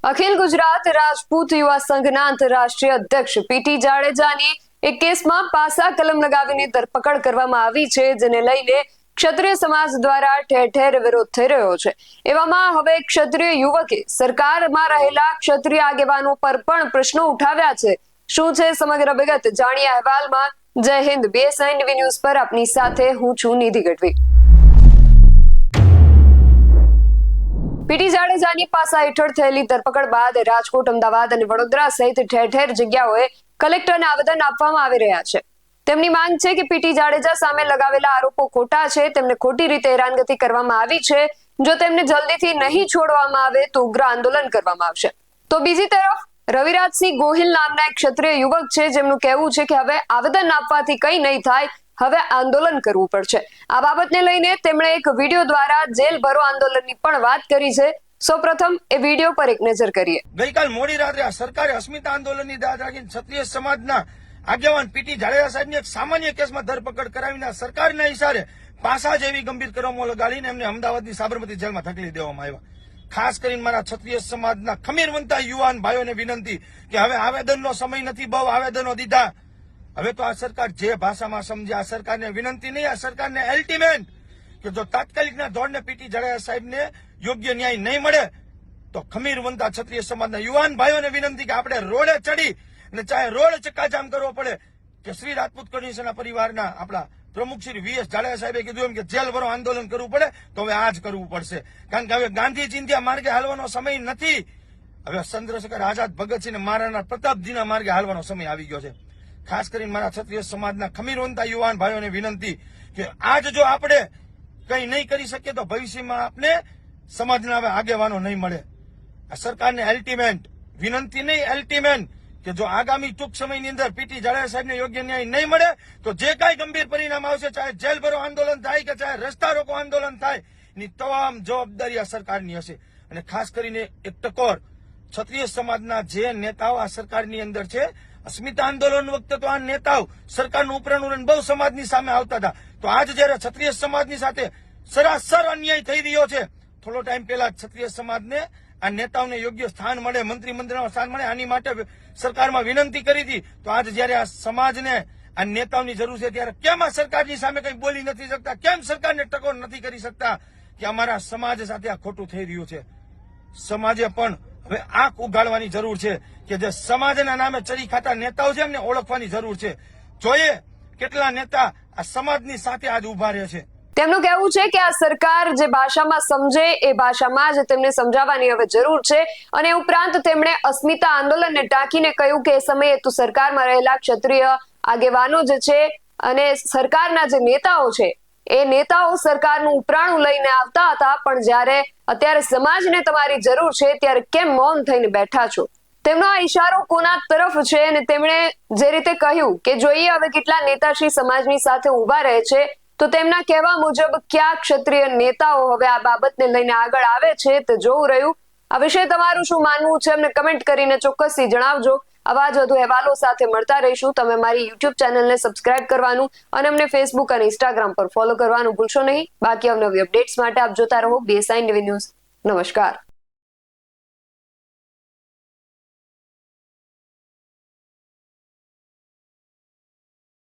અખિલ ગુજરાત રાજપૂત યુવા સંઘના આંતરરાષ્ટ્રીય અધ્યક્ષ પીટી જાડેજાની એક કેસમાં પાસા કલમ લગાવીને ધરપકડ કરવામાં આવી છે, જેને લઈને ક્ષત્રિય સમાજ દ્વારા ઠેર ઠેર વિરોધ થઈ રહ્યો છે। એવામાં હવે ક્ષત્રિય યુવકે સરકારમાં રહેલા ક્ષત્રિય આગેવાનો પર પણ પ્રશ્નો ઉઠાવ્યા છે। શું છે સમગ્ર વિગત જાણીએ અહેવાલમાં। જય હિન્દ, BSI ન્યૂઝ પર આપની સાથે હું છું નિધિ ગઢવી। પીટી જાડેજાની પાસા હેઠળ થયેલી ધરપકડ બાદ રાજકોટ, અમદાવાદ અને વડોદરા સહિત ઠેર ઠેર જગ્યાઓએ કલેક્ટરને આવેદન આપવામાં આવી રહ્યા છે। તેમની માંગ છે કે પીટી જાડેજા સામે લગાવેલા આરોપો ખોટા છે, તેમને ખોટી રીતે હેરાનગતિ કરવામાં આવી છે। જો તેમને જલ્દીથી નહીં છોડવામાં આવે તો ઉગ્ર આંદોલન કરવામાં આવશે। તો બીજી તરફ રવિરાજસિંહ ગોહિલ નામના એક ક્ષત્રિય યુવક છે, જેમનું કહેવું છે કે હવે આવેદન આપવાથી કંઈ નહીં થાય, હવે આંદોલન કરવું પડશે। આ બાબતને લઈને તેમણે એક વિડીયો દ્વારા જેલ ભરો આંદોલનની પણ વાત કરી છે। સૌપ્રથમ એ વિડીયો પર એક નજર કરીએ। ગઈકાલ મોડી રાત્રે સરકારે અસ્મિતા આંદોલનની દાદ રાખીને ક્ષત્રિય સમાજના આગેવાન પીટી જાડેજા સાહેબની એક સામાન્ય કેસમાં ધરપકડ કરાવીને સરકારના ઇશારે પાસા જેવી ગંભીર કલમો લગાડીને એમને અમદાવાદની સાબરમતી જેલમાં ધકેલી દેવામાં આવ્યા। ખાસ કરીને મારા ક્ષત્રિય સમાજના ખમીરવંતા યુવાન ભાઈઓને વિનંતી કે હવે આવેદનનો સમય નથી, બહુ આવેદનો દીધા। હવે તો આ સરકાર જે ભાષામાં સમજે, આ સરકારને વિનંતી નહીં, આ સરકારને અલ્ટિમેટ કે જો તાત્કાલિકના ધોરણે પીટી જાડેજા સાહેબને યોગ્ય ન્યાય નહીં મળે તો ખમીરવંતા ક્ષત્રિય સમાજના યુવાન ભાઈઓને વિનંતી કે આપણે રોડે ચડી અને ચાહે રોડ ચક્કાજામ કરવો પડે કે શ્રી રાજપૂત કમિશનના પરિવારના આપણા પ્રમુખ શ્રી VS જાડેજા સાહેબે કીધું એમ કે જેલ ભરો આંદોલન કરવું પડે તો હવે આ જ કરવું પડશે, કારણ કે હવે ગાંધી ચિંધ્યા માર્ગે હાલવાનો સમય નથી। હવે ચંદ્રશેખર આઝાદ, ભગતસિંહ, મહારાણા પ્રતાપજીના માર્ગે હાલવાનો સમય આવી ગયો છે। ખાસ કરીને મારા ક્ષત્રિય સમાજના ખમીરવંતા યુવાન ભાઈઓને વિનંતી કે આજ જો આપણે કંઈ નહીં કરી શકીએ તો ભવિષ્યમાં આપણે સમાજના હવે આગેવાનો નહીં મળે। આ સરકારને અલ્ટિમેટ વિનંતી નહીં, અલ્ટિમેટ કે જો આગામી ટૂંક સમયની અંદર પીટી જાડેજા સાહેબને યોગ્ય ન્યાય નહીં મળે તો જે કાંઈ ગંભીર પરિણામ આવશે, ચાહે જેલ ભરો આંદોલન થાય કે ચાહે રસ્તા રોકો આંદોલન થાય, એની તમામ જવાબદારી આ સરકારની હશે। અને ખાસ કરીને એક ટકોર ક્ષત્રિય સમાજના જે નેતાઓ આ સરકારની અંદર છે, અસ્મિતા આંદોલન વખતે તો આ નેતાઓ સરકારનું ઉપરાનું બહુ સમાજની સામે આવતા હતા, તો આજ જયારે ક્ષત્રિય સમાજની સાથે સરાસર અન્યાય થઈ રહ્યો છે, થોડો ટાઈમ પહેલા ક્ષત્રિય સમાજને આ નેતાઓને યોગ્ય સ્થાન મળે, મંત્રીમંડળમાં સ્થાન મળે, આની માટે સરકારમાં વિનંતી કરી હતી। તો આજ જયારે આ સમાજને આ નેતાઓની જરૂર છે ત્યારે કેમ આ સરકારની સામે કંઈ બોલી નથી શકતા, કેમ સરકારને ટકોર નથી કરી શકતા કે અમારા સમાજ સાથે આ ખોટું થઈ રહ્યું છે। સમાજે પણ હવે આંખ ઉગાડવાની જરૂર છે કે જે સમાજના નામે ચરી ખાતા નેતાઓ છે એમને ઓળખવાની જરૂર છે। જોઈએ કેટલા નેતા આ સમાજની સાથે આજ ઉભા રહે છે। તેમનું કહેવું છે કે આ સરકાર જે ભાષામાં સમજે એ ભાષામાં જ તેમને સમજાવવાની હવે જરૂર છે। અને ઉપરાંત તેમણે અસ્મિતા આંદોલનને ટાંકીને કહ્યું કે એ સમયે તો સરકારમાં રહેલા ક્ષત્રિય આગેવાનો જે છે અને સરકારના જે નેતાઓ છે, એ નેતાઓ સરકારનું ઉપરાણું લઈને આવતા હતા, પણ જ્યારે અત્યારે સમાજને તમારી જરૂર છે ત્યારે કેમ મૌન થઈને બેઠા છો। તેમનો આ ઈશારો કોના તરફ છે અને તેમણે જે રીતે કહ્યું કે જોઈએ હવે કેટલા નેતાશ્રી સમાજની સાથે ઉભા રહે છે, તો તેમના કહેવા મુજબ કયા ક્ષત્રિય નેતાઓ હવે આ બાબતને લઈને આગળ આવે છે તે જોવું રહ્યું। આ વિશે તમારું શું માનવું છે અમને કમેન્ટ કરીને ચોક્કસથી જણાવજો। આવા જ વધુ અહેવાલો સાથે મળતા રહીશું। તમે મારી YouTube ચેનલને સબસ્ક્રાઇબ કરવાનું અને અમને Facebook અને Instagram પર ફોલો કરવાનું ભૂલશો નહીં। બાકી અવનવી અપડેટ્સ માટે આપ જોતા રહો BSI ન્યૂઝ। નમસ્કાર।